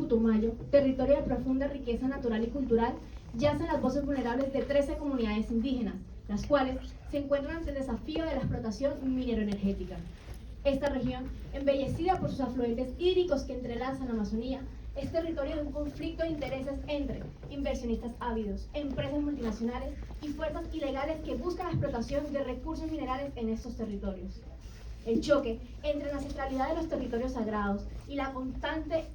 Putumayo, territorio de profunda riqueza natural y cultural, yacen las voces vulnerables de 13 comunidades indígenas, las cuales se encuentran ante el desafío de la explotación minero-energética. Esta región, embellecida por sus afluentes hídricos que entrelazan la Amazonía, es territorio de un conflicto de intereses entre inversionistas ávidos, empresas multinacionales y fuerzas ilegales que buscan la explotación de recursos minerales en estos territorios. El choque entre la ancestralidad de los territorios sagrados y la constante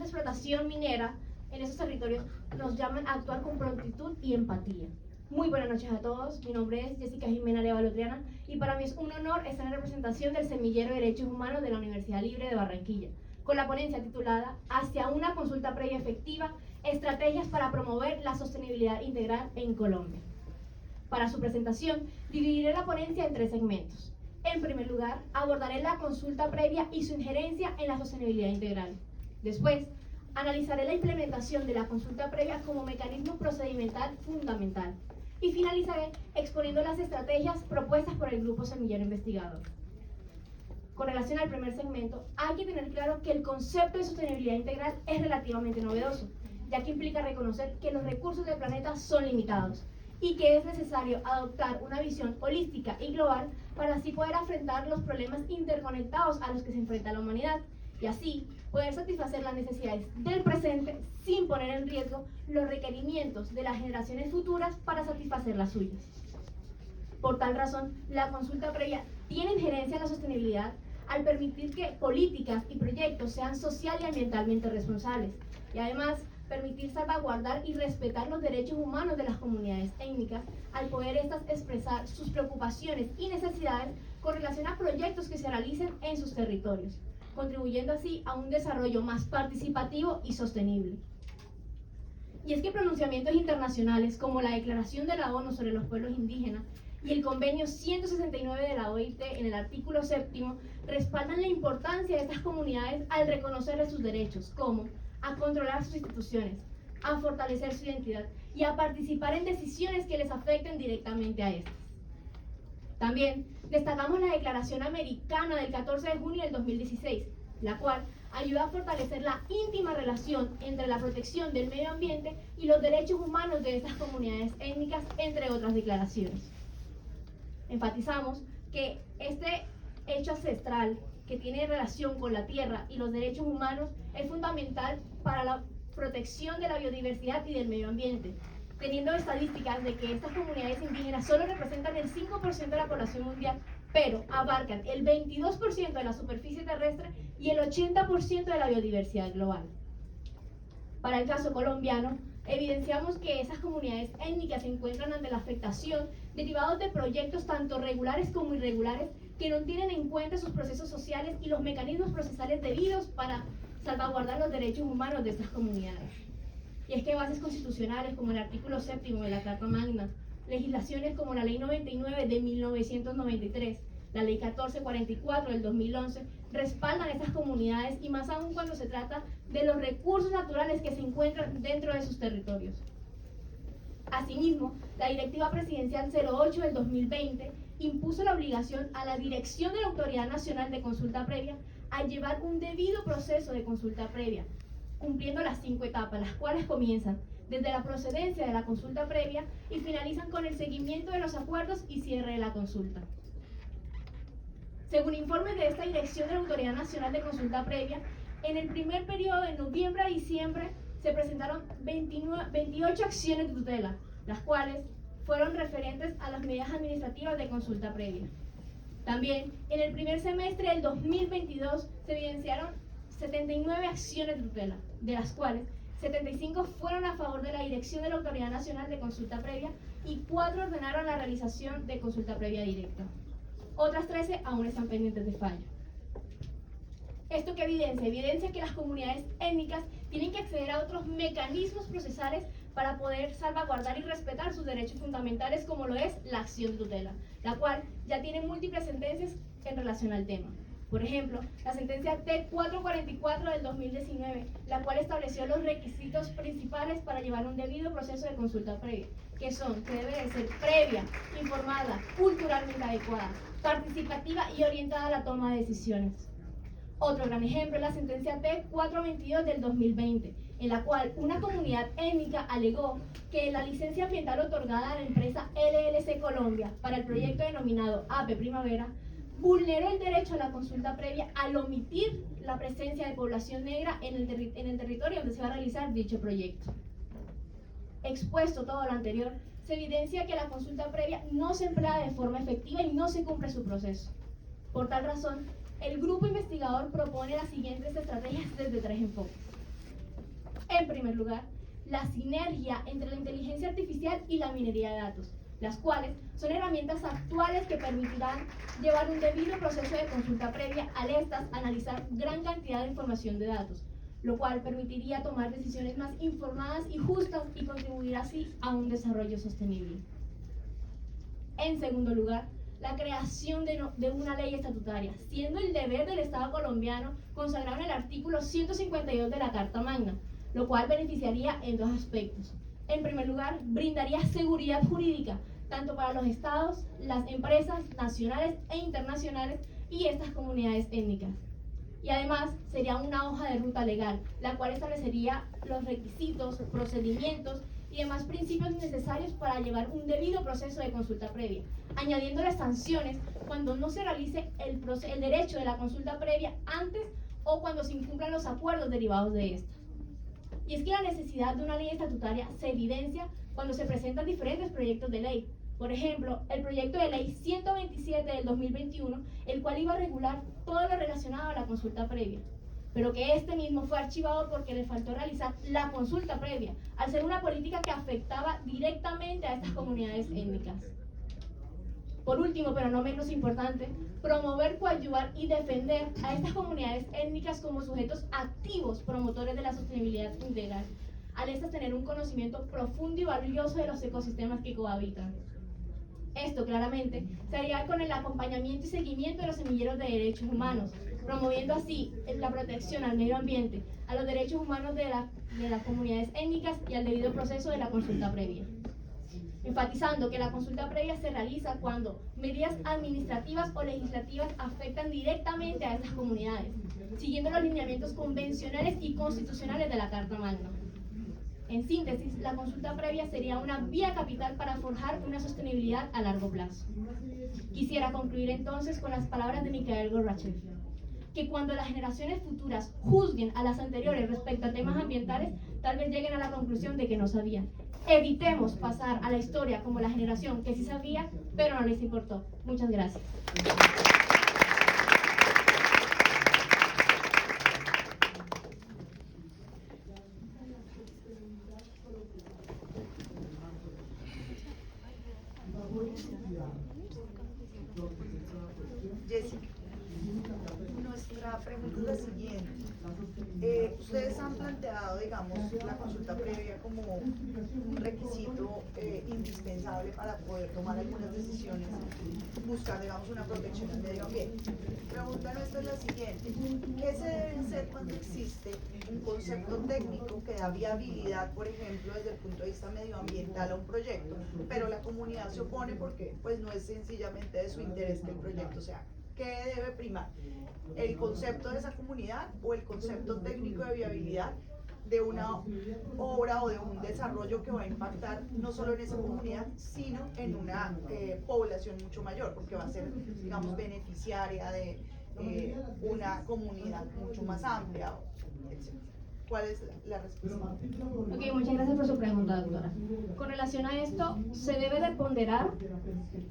explotación minera en esos territorios nos llaman a actuar con prontitud y empatía. Muy buenas noches a todos, mi nombre es Jessica Jimena Arevalo Triana y para mí es un honor estar en representación del Semillero de Derechos Humanos de la Universidad Libre de Barranquilla, con la ponencia titulada Hacia una consulta previa efectiva, estrategias para promover la sostenibilidad integral en Colombia. Para su presentación, dividiré la ponencia en 3 segmentos. En primer lugar, abordaré la consulta previa y su injerencia en la sostenibilidad integral. Después, analizaré la implementación de la consulta previa como mecanismo procedimental fundamental. Y finalizaré exponiendo las estrategias propuestas por el Grupo Semillero Investigador. Con relación al primer segmento, hay que tener claro que el concepto de sostenibilidad integral es relativamente novedoso, ya que implica reconocer que los recursos del planeta son limitados y que es necesario adoptar una visión holística y global para así poder afrontar los problemas interconectados a los que se enfrenta la humanidad y así poder satisfacer las necesidades del presente sin poner en riesgo los requerimientos de las generaciones futuras para satisfacer las suyas. Por tal razón, la consulta previa tiene injerencia en la sostenibilidad al permitir que políticas y proyectos sean social y ambientalmente responsables y además permitir salvaguardar y respetar los derechos humanos de las comunidades étnicas al poder estas expresar sus preocupaciones y necesidades con relación a proyectos que se realicen en sus territorios, contribuyendo así a un desarrollo más participativo y sostenible. Y es que pronunciamientos internacionales como la Declaración de la ONU sobre los Pueblos Indígenas y el Convenio 169 de la OIT en el artículo 7 respaldan la importancia de estas comunidades al reconocerles sus derechos, como a controlar sus instituciones, a fortalecer su identidad y a participar en decisiones que les afecten directamente a estas. También destacamos la Declaración Americana del 14 de junio del 2016, la cual ayuda a fortalecer la íntima relación entre la protección del medio ambiente y los derechos humanos de estas comunidades étnicas, entre otras declaraciones. Enfatizamos que este hecho ancestral que tiene relación con la tierra y los derechos humanos es fundamental para la protección de la biodiversidad y del medio ambiente, teniendo estadísticas de que estas comunidades indígenas solo representan el 5% de la población mundial, pero abarcan el 22% de la superficie terrestre y el 80% de la biodiversidad global. Para el caso colombiano, evidenciamos que esas comunidades étnicas se encuentran ante la afectación derivados de proyectos tanto regulares como irregulares que no tienen en cuenta sus procesos sociales y los mecanismos procesales debidos para salvaguardar los derechos humanos de estas comunidades. Y es que bases constitucionales como el artículo 7 de la Carta Magna, legislaciones como la Ley 99 de 1993, la Ley 1444 del 2011, respaldan a estas comunidades y más aún cuando se trata de los recursos naturales que se encuentran dentro de sus territorios. Asimismo, la Directiva Presidencial 08 del 2020 impuso la obligación a la Dirección de la Autoridad Nacional de Consulta Previa a llevar un debido proceso de consulta previa, cumpliendo las 5 etapas, las cuales comienzan desde la procedencia de la consulta previa y finalizan con el seguimiento de los acuerdos y cierre de la consulta. Según informes de esta Dirección de la Autoridad Nacional de Consulta Previa, en el primer periodo de noviembre a diciembre se presentaron 28 acciones de tutela, las cuales fueron referentes a las medidas administrativas de consulta previa. También, en el primer semestre del 2022 se evidenciaron 79 acciones de tutela, de las cuales 75 fueron a favor de la Dirección de la Autoridad Nacional de Consulta Previa y 4 ordenaron la realización de consulta previa directa. Otras 13 aún están pendientes de fallo. ¿Esto qué evidencia? Evidencia que las comunidades étnicas tienen que acceder a otros mecanismos procesales para poder salvaguardar y respetar sus derechos fundamentales, como lo es la acción de tutela, la cual ya tiene múltiples sentencias en relación al tema. Por ejemplo, la sentencia T444 del 2019, la cual estableció los requisitos principales para llevar un debido proceso de consulta previa, que son que debe de ser previa, informada, culturalmente adecuada, participativa y orientada a la toma de decisiones. Otro gran ejemplo es la sentencia T422 del 2020, en la cual una comunidad étnica alegó que la licencia ambiental otorgada a la empresa LLC Colombia para el proyecto denominado AP Primavera vulneró el derecho a la consulta previa al omitir la presencia de población negra en el territorio donde se va a realizar dicho proyecto. Expuesto todo lo anterior, se evidencia que la consulta previa no se emplea de forma efectiva y no se cumple su proceso. Por tal razón, el grupo investigador propone las siguientes estrategias desde 3 enfoques. En primer lugar, la sinergia entre la inteligencia artificial y la minería de datos, las cuales son herramientas actuales que permitirán llevar un debido proceso de consulta previa al estas analizar gran cantidad de información de datos, lo cual permitiría tomar decisiones más informadas y justas y contribuir así a un desarrollo sostenible. En segundo lugar, la creación de una ley estatutaria, siendo el deber del Estado colombiano consagrado en el artículo 152 de la Carta Magna, lo cual beneficiaría en 2 aspectos. En primer lugar, brindaría seguridad jurídica tanto para los estados, las empresas nacionales e internacionales y estas comunidades étnicas. Y además sería una hoja de ruta legal, la cual establecería los requisitos, procedimientos y demás principios necesarios para llevar un debido proceso de consulta previa, añadiéndole sanciones cuando no se realice el derecho de la consulta previa antes o cuando se incumplan los acuerdos derivados de esta. Y es que la necesidad de una ley estatutaria se evidencia cuando se presentan diferentes proyectos de ley. Por ejemplo, el proyecto de ley 127 del 2021, el cual iba a regular todo lo relacionado a la consulta previa, pero que este mismo fue archivado porque le faltó realizar la consulta previa, al ser una política que afectaba directamente a estas comunidades étnicas. Por último, pero no menos importante, promover, coadyuvar y defender a estas comunidades étnicas como sujetos activos promotores de la sostenibilidad integral, al estas tener un conocimiento profundo y valioso de los ecosistemas que cohabitan. Esto claramente se haría con el acompañamiento y seguimiento de los semilleros de derechos humanos, promoviendo así la protección al medio ambiente, a los derechos humanos de las comunidades étnicas y al debido proceso de la consulta previa. Enfatizando que la consulta previa se realiza cuando medidas administrativas o legislativas afectan directamente a estas comunidades, siguiendo los lineamientos convencionales y constitucionales de la Carta Magna. En síntesis, la consulta previa sería una vía capital para forjar una sostenibilidad a largo plazo. Quisiera concluir entonces con las palabras de Mikhail Gorbachev, que cuando las generaciones futuras juzguen a las anteriores respecto a temas ambientales, tal vez lleguen a la conclusión de que no sabían. Evitemos pasar a la historia como la generación que sí sabía, pero no les importó. Muchas gracias. Jessica, nuestra pregunta es la siguiente. Ustedes han planteado, digamos, la consulta previa como un requisito indispensable para poder tomar algunas decisiones, buscar, digamos, una protección al medio ambiente. La pregunta nuestra es la siguiente. ¿Qué se debe hacer cuando existe un concepto técnico que da viabilidad, por ejemplo, desde el punto de vista medioambiental a un proyecto, pero la comunidad se opone porque pues, no es sencillamente de su interés que el proyecto se haga? ¿Qué debe primar? ¿El concepto de esa comunidad o el concepto técnico de viabilidad de una obra o de un desarrollo que va a impactar no solo en esa comunidad, sino en una población mucho mayor, porque va a ser, digamos, beneficiaria de una comunidad mucho más amplia, etc.? ¿Cuál es la respuesta? Ok, muchas gracias por su pregunta, doctora. Con relación a esto, se debe de ponderar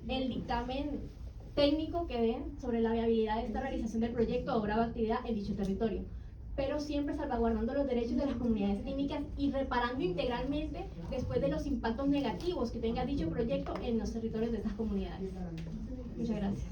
el dictamen técnico que den sobre la viabilidad de esta realización del proyecto, obra o actividad en dicho territorio, pero siempre salvaguardando los derechos de las comunidades étnicas y reparando integralmente después de los impactos negativos que tenga dicho proyecto en los territorios de estas comunidades. Muchas gracias.